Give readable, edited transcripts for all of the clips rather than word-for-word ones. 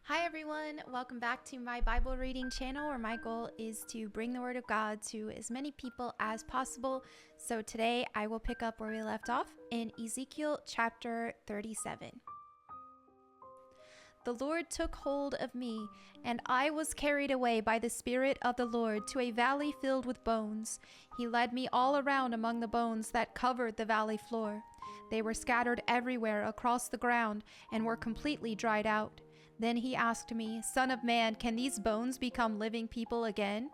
Hi everyone, welcome back to my Bible reading channel where my goal is to bring the Word of God to as many people as possible. So today I will pick up where we left off in Ezekiel chapter 37. The Lord took hold of me, and I was carried away by the Spirit of the Lord to a valley filled with bones. He led me all around among the bones that covered the valley floor. They were scattered everywhere across the ground and were completely dried out. Then he asked me, "Son of man, can these bones become living people again?"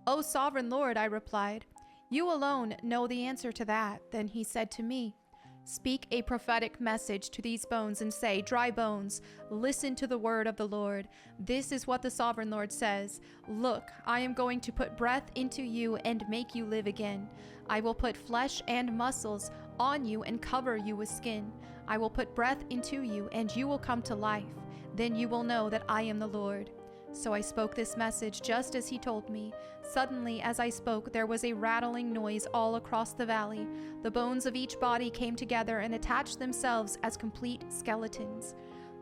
"O sovereign Lord," I replied, "you alone know the answer to that." Then he said to me, "Speak a prophetic message to these bones and say, 'Dry bones, listen to the word of the Lord. This is what the sovereign Lord says. Look, I am going to put breath into you and make you live again. I will put flesh and muscles on you and cover you with skin. I will put breath into you and you will come to life. Then you will know that I am the Lord.'" So I spoke this message just as he told me. Suddenly, as I spoke, there was a rattling noise all across the valley. The bones of each body came together and attached themselves as complete skeletons.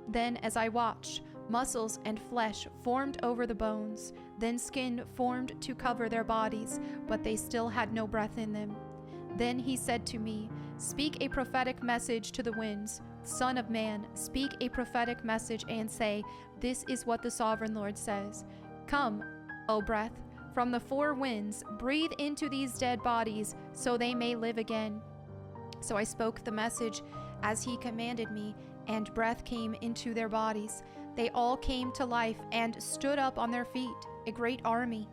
Then, as I watched, muscles and flesh formed over the bones. Then skin formed to cover their bodies, but they still had no breath in them. Then he said to me, "Speak a prophetic message to the winds. Son of man, speak a prophetic message and say, 'This is what the sovereign Lord says. Come, O breath, from the four winds, breathe into these dead bodies so they may live again.' So I spoke the message as he commanded me, and breath came into their bodies. They all came to life and stood up on their feet, a great army.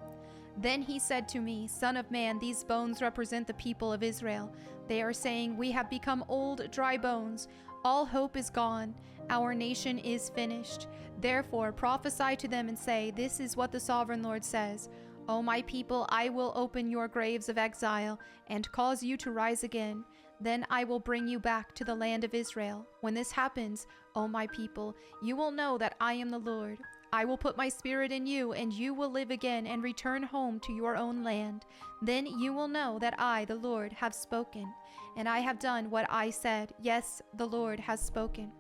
Then he said to me, 'Son of man, these bones represent the people of Israel. They are saying, "We have become old, dry bones. All hope is gone. Our nation is finished." Therefore prophesy to them and say, "This is what the sovereign Lord says. O my people, I will open your graves of exile and cause you to rise again. Then I will bring you back to the land of Israel. When this happens, O my people, you will know that I am the Lord. I will put my spirit in you, and you will live again and return home to your own land. Then you will know that I, the Lord, have spoken, and I have done what I said. Yes, the Lord has spoken."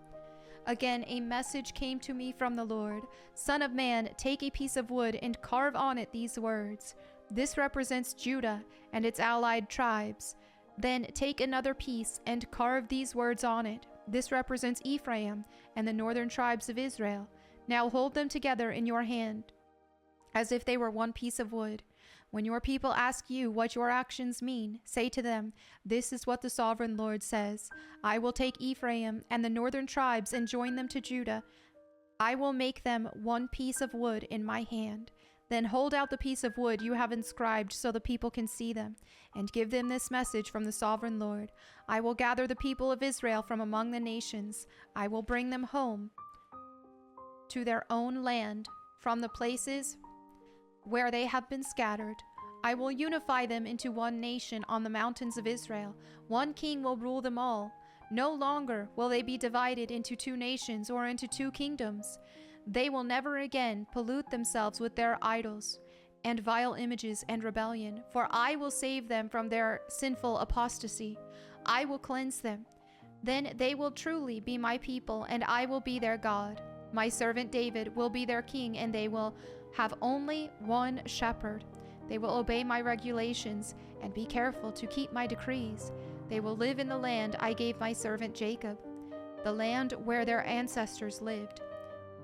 Again, a message came to me from the Lord. "Son of man, take a piece of wood and carve on it these words. This represents Judah and its allied tribes. Then take another piece and carve these words on it. This represents Ephraim and the northern tribes of Israel. Now hold them together in your hand, as if they were one piece of wood. When your people ask you what your actions mean, say to them, 'This is what the sovereign Lord says. I will take Ephraim and the northern tribes and join them to Judah. I will make them one piece of wood in my hand. Then hold out the piece of wood you have inscribed so the people can see them, and give them this message from the sovereign Lord. I will gather the people of Israel from among the nations. I will bring them home to their own land from the places where they have been scattered. I will unify them into one nation on the mountains of Israel. One king will rule them all. No longer will they be divided into two nations or into two kingdoms. They will never again pollute themselves with their idols and vile images and rebellion, for I will save them from their sinful apostasy. I will cleanse them. Then they will truly be my people, and I will be their God. My servant David will be their king, and they will have only one shepherd. They will obey my regulations and be careful to keep my decrees. They will live in the land I gave my servant Jacob, the land where their ancestors lived.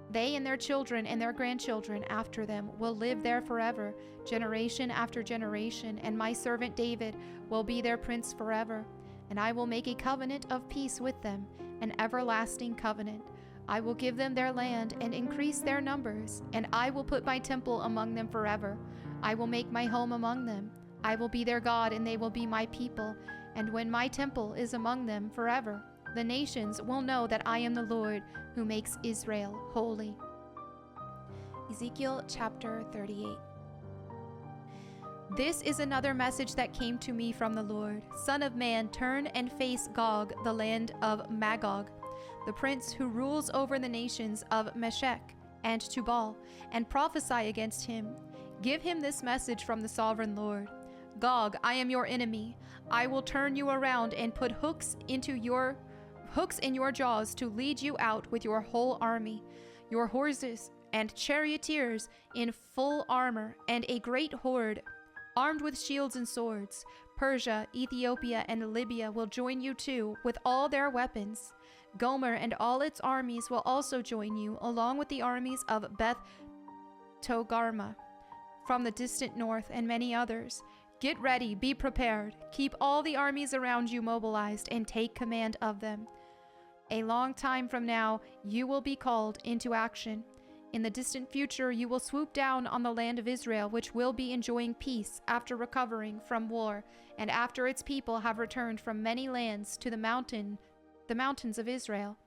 They and their children and their grandchildren after them will live there forever, generation after generation, and my servant David will be their prince forever. And I will make a covenant of peace with them, an everlasting covenant. I will give them their land and increase their numbers, and I will put my temple among them forever. I will make my home among them. I will be their God, and they will be my people. And when my temple is among them forever, the nations will know that I am the Lord who makes Israel holy. Ezekiel chapter 38. This is another message that came to me from the Lord. "Son of man, turn and face Gog, the land of Magog, the prince who rules over the nations of Meshech and Tubal, and prophesy against him. Give him this message from the sovereign Lord. Gog, I am your enemy. I will turn you around and put hooks in your jaws to lead you out with your whole army. Your horses and charioteers in full armor, and a great horde, armed with shields and swords. Persia, Ethiopia, and Libya will join you too, with all their weapons. Gomer and all its armies will also join you, along with the armies of Beth Togarmah from the distant north, and many others. Get ready, be prepared. Keep all the armies around you mobilized, and take command of them. A long time from now, you will be called into action. In the distant future, you will swoop down on the land of Israel, which will be enjoying peace after recovering from war, and after its people have returned from many lands to the mountains of Israel.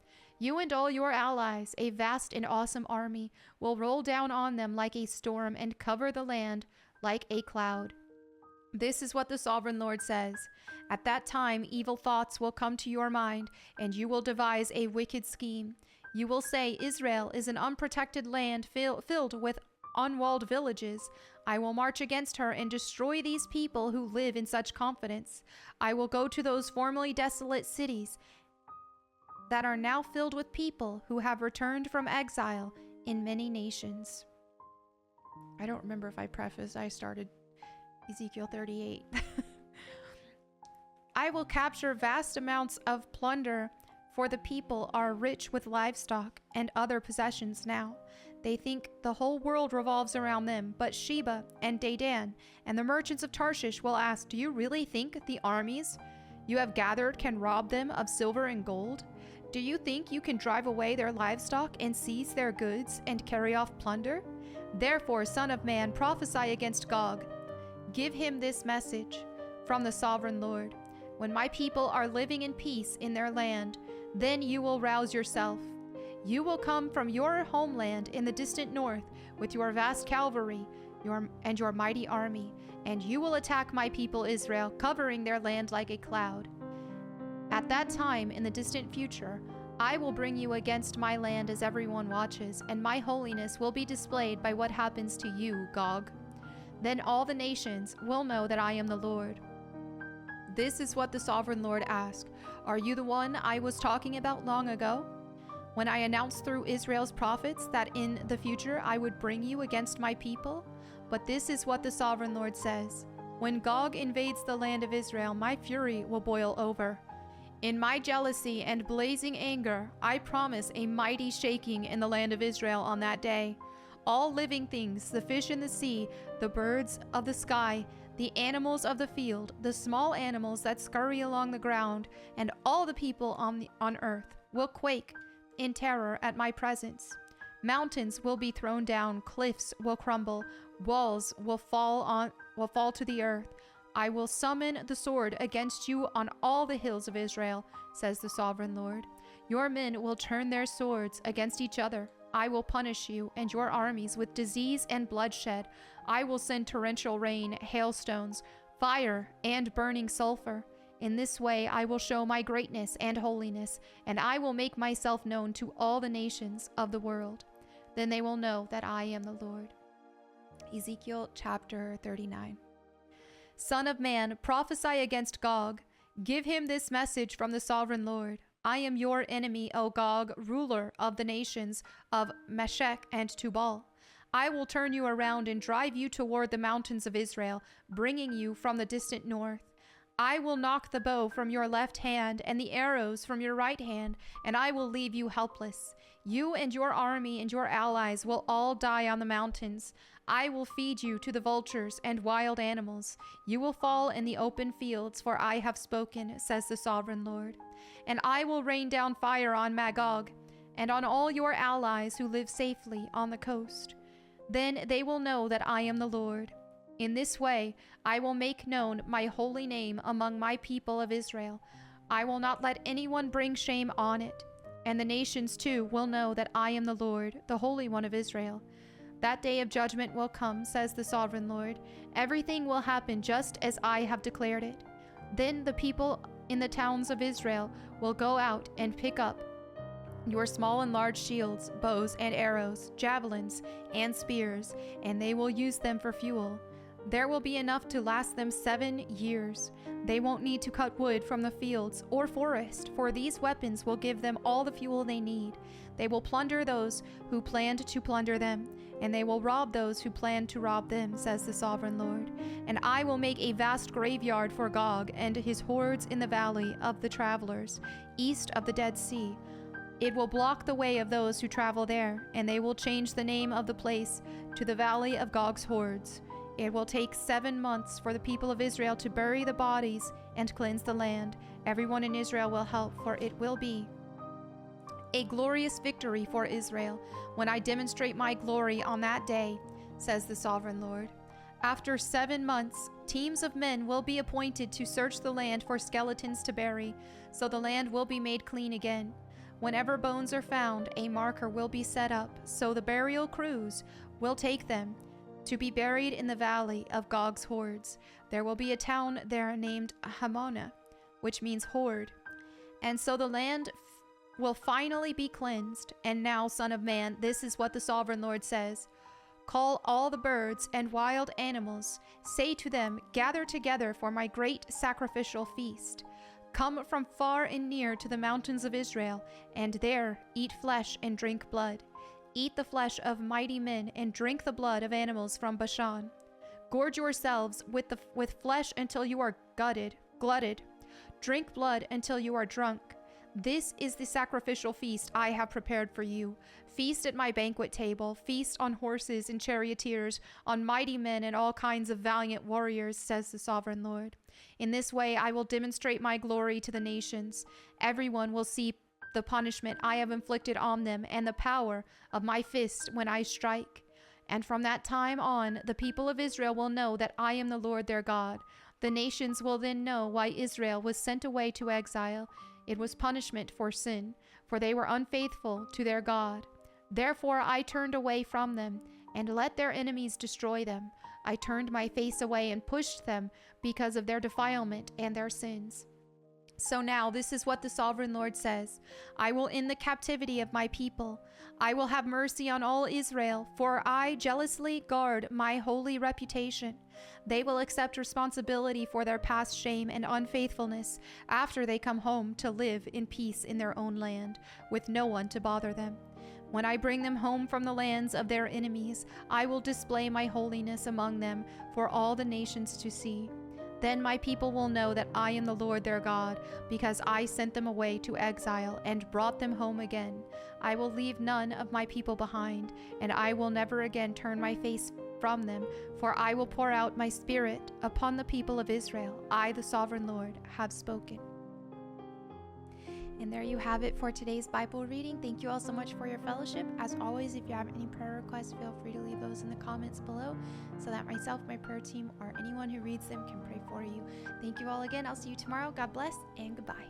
You and all your allies, a vast and awesome army, will roll down on them like a storm and cover the land like a cloud. This is what the Sovereign Lord says. At that time, evil thoughts will come to your mind, and you will devise a wicked scheme. You will say, Israel is an unprotected land filled with unwalled villages. I will march against her and destroy these people who live in such confidence. I will go to those formerly desolate cities that are now filled with people who have returned from exile in many nations. I don't remember if I started Ezekiel 38. I will capture vast amounts of plunder, for the people are rich with livestock and other possessions now. They think the whole world revolves around them, but Sheba and Dedan and the merchants of Tarshish will ask, do you really think the armies you have gathered can rob them of silver and gold? Do you think you can drive away their livestock and seize their goods and carry off plunder? Therefore, Son of Man, prophesy against Gog. Give him this message from the Sovereign Lord. When my people are living in peace in their land, then you will rouse yourself. You will come from your homeland in the distant north with your vast cavalry and your mighty army, and you will attack my people Israel, covering their land like a cloud. At that time, in the distant future, I will bring you against my land as everyone watches, and my holiness will be displayed by what happens to you, Gog. Then all the nations will know that I am the Lord. This is what the Sovereign Lord asked. Are you the one I was talking about long ago? When I announced through Israel's prophets that in the future I would bring you against my people? But this is what the Sovereign Lord says. When Gog invades the land of Israel, my fury will boil over. In my jealousy and blazing anger, I promise a mighty shaking in the land of Israel on that day. All living things, the fish in the sea, the birds of the sky, the animals of the field, the small animals that scurry along the ground, and all the people on earth will quake in terror at my presence. Mountains will be thrown down, cliffs will crumble, walls will fall to the earth. I will summon the sword against you on all the hills of Israel, says the Sovereign Lord. Your men will turn their swords against each other. I will punish you and your armies with disease and bloodshed. I will send torrential rain, hailstones, fire, and burning sulfur. In this way I will show my greatness and holiness, and I will make myself known to all the nations of the world. Then they will know that I am the Lord. Ezekiel chapter 39. Son of man, prophesy against Gog. Give him this message from the Sovereign Lord. I am your enemy, O Gog, ruler of the nations of Meshech and Tubal. I will turn you around and drive you toward the mountains of Israel, bringing you from the distant north. I will knock the bow from your left hand and the arrows from your right hand, and I will leave you helpless. You and your army and your allies will all die on the mountains. I will feed you to the vultures and wild animals. You will fall in the open fields, for I have spoken, says the Sovereign Lord. And I will rain down fire on Magog and on all your allies who live safely on the coast. Then they will know that I am the Lord. In this way, I will make known my holy name among my people of Israel. I will not let anyone bring shame on it. And the nations too will know that I am the Lord, the Holy One of Israel. That day of judgment will come, says the Sovereign Lord. Everything will happen just as I have declared it. Then the people in the towns of Israel will go out and pick up your small and large shields, bows and arrows, javelins and spears, and they will use them for fuel. There will be enough to last them 7 years. They won't need to cut wood from the fields or forest, for these weapons will give them all the fuel they need. They will plunder those who planned to plunder them, and they will rob those who planned to rob them, says the sovereign Lord. And I will make a vast graveyard for Gog and his hordes in the valley of the travelers, east of the Dead Sea. It will block the way of those who travel there, and they will change the name of the place to the Valley of Gog's Hordes. It will take 7 months for the people of Israel to bury the bodies and cleanse the land. Everyone in Israel will help, for it will be a glorious victory for Israel when I demonstrate my glory on that day, says the sovereign Lord. After 7 months, teams of men will be appointed to search the land for skeletons to bury, so the land will be made clean again. Whenever bones are found, a marker will be set up, so the burial crews will take them to be buried in the valley of Gog's hordes. There will be a town there named Hamona, which means horde. And so the land will finally be cleansed. And now, Son of Man, this is what the sovereign Lord says. Call all the birds and wild animals. Say to them, gather together for my great sacrificial feast. Come from far and near to the mountains of Israel, and there eat flesh and drink blood. Eat the flesh of mighty men and drink the blood of animals from Bashan. Gorge yourselves with flesh until you are glutted. Drink blood until you are drunk. This is the sacrificial feast I have prepared for you. Feast at my banquet table. Feast on horses and charioteers, on mighty men and all kinds of valiant warriors, says the sovereign Lord. In this way I will demonstrate my glory to the nations. Everyone will see the punishment I have inflicted on them and the power of my fist when I strike. And from that time on, the people of Israel will know that I am the Lord their God. The nations will then know why Israel was sent away to exile. It was punishment for sin, for they were unfaithful to their God. Therefore I turned away from them and let their enemies destroy them. I turned my face away and pushed them because of their defilement and their sins. So now this is what the sovereign Lord says. I will end the captivity of my people. I will have mercy on all Israel, for I jealously guard my holy reputation. They will accept responsibility for their past shame and unfaithfulness after they come home to live in peace in their own land, with no one to bother them. When I bring them home from the lands of their enemies, I will display my holiness among them for all the nations to see. Then my people will know that I am the Lord their God, because I sent them away to exile and brought them home again. I will leave none of my people behind, and I will never again turn my face from them, for I will pour out my spirit upon the people of Israel. I, the sovereign Lord, have spoken. And there you have it for today's Bible reading. Thank you all so much for your fellowship. As always, if you have any prayer requests, feel free to leave those in the comments below so that myself, my prayer team, or anyone who reads them can pray for you. Thank you all again. I'll see you tomorrow. God bless and goodbye.